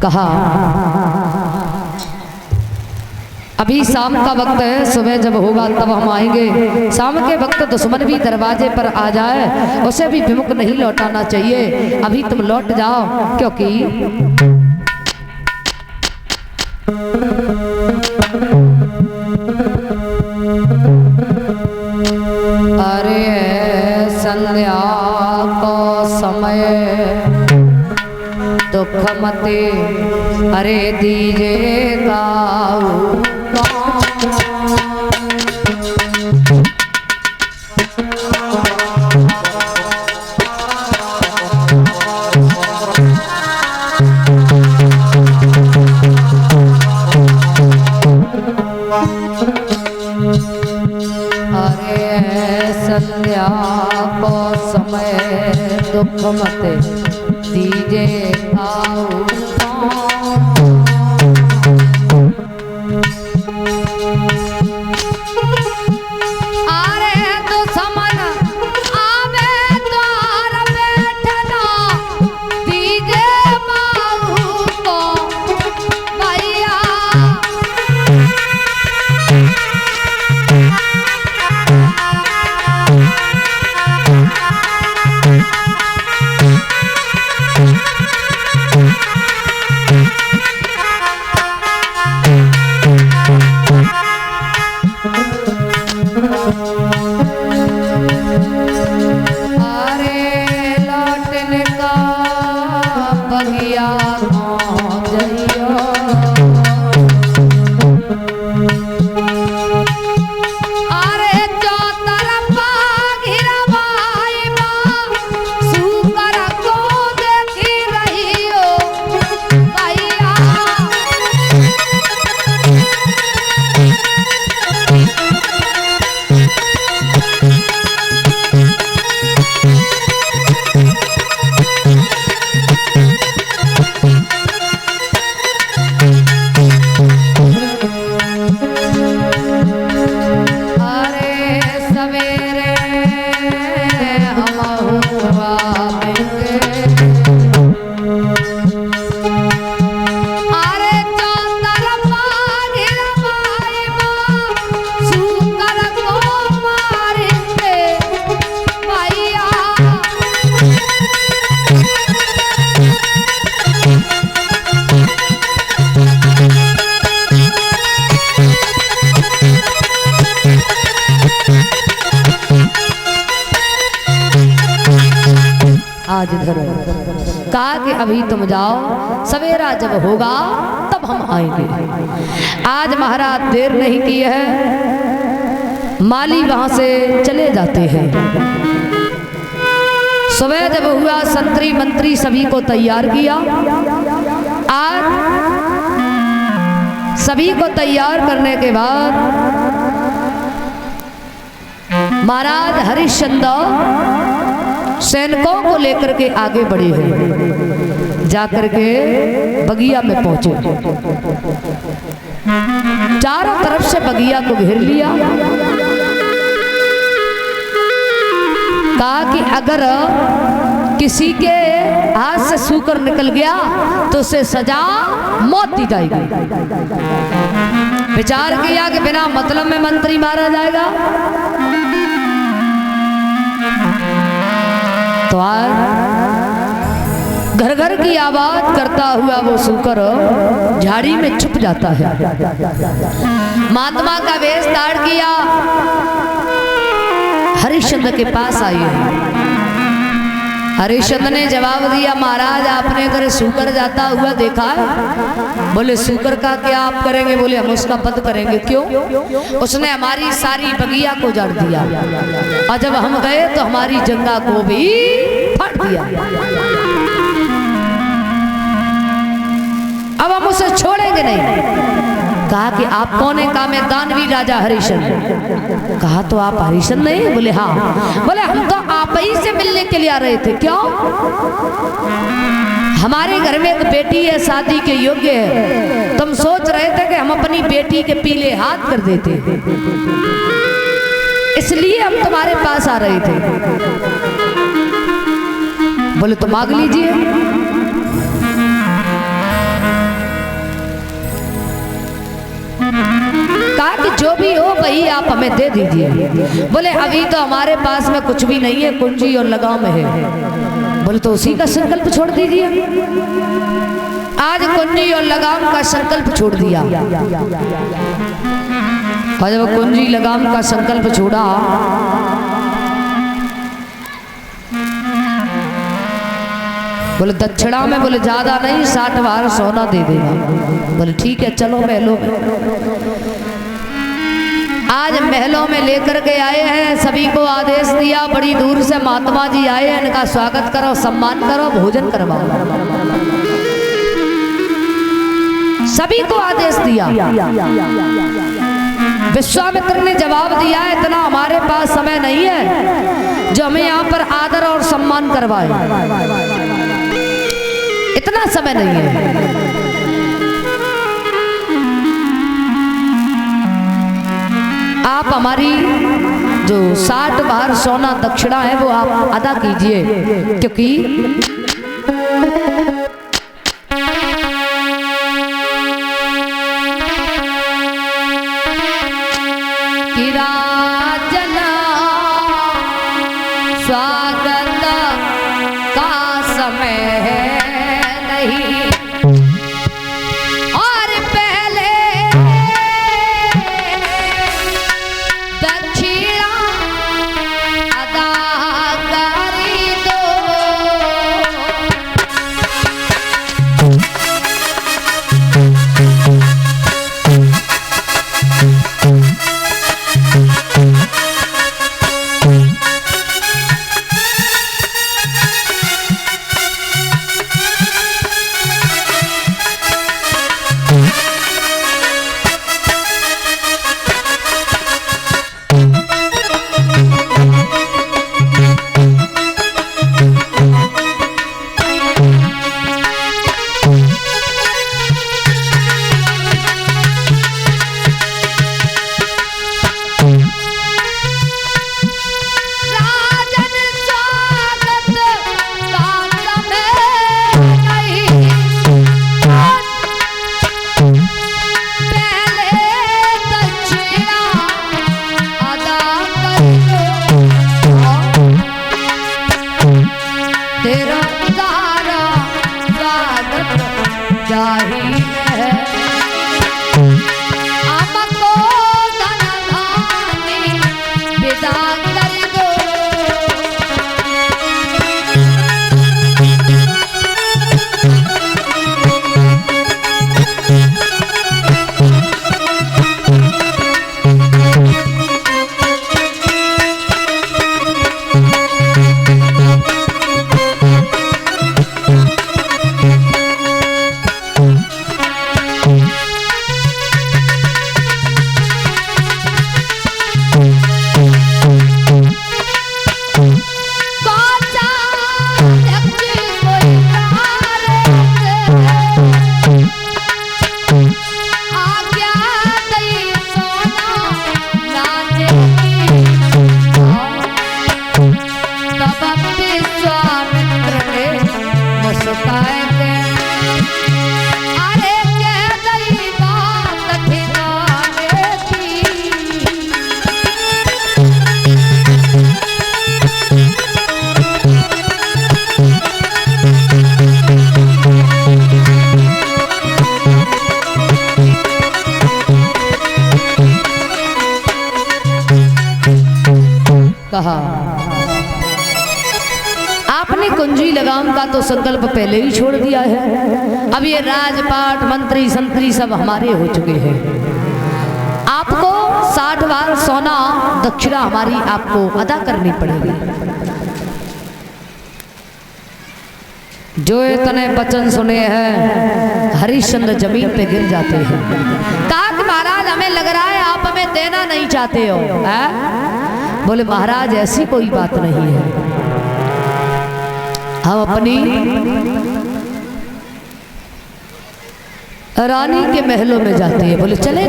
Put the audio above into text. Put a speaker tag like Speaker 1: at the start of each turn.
Speaker 1: कहा अभी शाम का वक्त है, सुबह जब होगा तब हम आएंगे। शाम के वक्त दुश्मन भी दरवाजे पर आ जाए उसे भी विमुख नहीं लौटाना चाहिए। अभी तुम लौट जाओ, क्योंकि अरे संध्या को समय दुख मते अरे दीजे गाऊ संध्या को समय दुख मते दीजे गाऊ आज धरो। कहा कि अभी तुम जाओ, सवेरा जब होगा तब हम आएंगे। आज महाराज देर नहीं की है, माली वहां से चले जाते हैं। सुबह जब हुआ संतरी मंत्री सभी को तैयार किया। आज सभी को तैयार करने के बाद महाराज हरिश्चंद्र सैनिकों को लेकर के आगे बढ़े हैं। जाकर के बगिया में पहुंचे, चारों तरफ से बगिया को घेर लिया। कहा कि अगर किसी के हाथ से सूकर निकल गया तो उसे सजा मौत दी जाएगी। विचार किया कि बिना मतलब में मंत्री मारा जाएगा। तो आज घर घर की आवाज करता हुआ वो सूकर झाड़ी में छुप जाता है। महात्मा का वेश धारण किया, हरिश्चंद्र के पास आई है। हरिश्चंद्र ने जवाब दिया, महाराज आपने अगर सूकर जाता हुआ देखा है? बोले सूकर का क्या आप करेंगे? बोले हम उसका वध करेंगे। क्यों? उसने हमारी सारी बगिया को जड़ दिया और जब हम गए तो हमारी जंगा को भी फाड़ दिया। अब हम उसे छोड़ेंगे नहीं। कहा कि आप कौन है? कहा मैं दानवीर राजा हरिश्चंद्र। कहा तो आप हरिश्चंद्र नहीं? बोले हाँ। बोले हम तो आप ही से मिलने के लिए आ रहे थे। क्यों? हमारे घर में एक बेटी है, शादी के योग्य है। तुम सोच रहे थे कि हम अपनी बेटी के पीले हाथ कर देते, इसलिए हम तुम्हारे पास आ रहे थे। बोले तो मांग लीजिए। कहा कि जो भी हो वही आप हमें दे दीजिए। बोले अभी तो हमारे पास में कुछ भी नहीं है, कुंजी और लगाम है। बोले तो उसी का संकल्प छोड़ दीजिए। आज कुंजी और लगाम का संकल्प छोड़ दिया। और जब कुंजी लगाम का संकल्प छोड़ा, बोले दक्षिणा में बोले ज्यादा नहीं 60 बार सोना दे देगा। बोले ठीक है चलो महलों में। आज महलों में लेकर के आए हैं, सभी को आदेश दिया, बड़ी दूर से महात्मा जी आए हैं, इनका स्वागत करो, सम्मान करो, भोजन करवाओ। सभी को आदेश दिया। विश्वामित्र ने जवाब दिया, इतना हमारे पास समय नहीं है जो हमें यहाँ पर आदर और सम्मान करवाए, इतना समय नहीं है। आप हमारी जो 60 बार सोना दक्षिणा है वो आप अदा कीजिए, क्योंकि स्वागत का समय नहीं और पहले दक्षिणा अदा करी दो। कहा आपने कुंजी लगाम का तो संकल्प पहले ही छोड़ दिया है। अब ये राजपाट मंत्री संतरी सब हमारे हो चुके हैं। आपको 60 बार सोना दक्षिणा हमारी आपको अदा करनी पड़ेगी। जो इतने वचन सुने हैं हरिश्चंद्र जमीन पे गिर जाते हैं। कहा कि महाराज हमें लग रहा है आप हमें देना नहीं चाहते हो। बोले महाराज ऐसी कोई बात नहीं है, हम अपनी रानी के महलों में जाते हैं। बोले चले।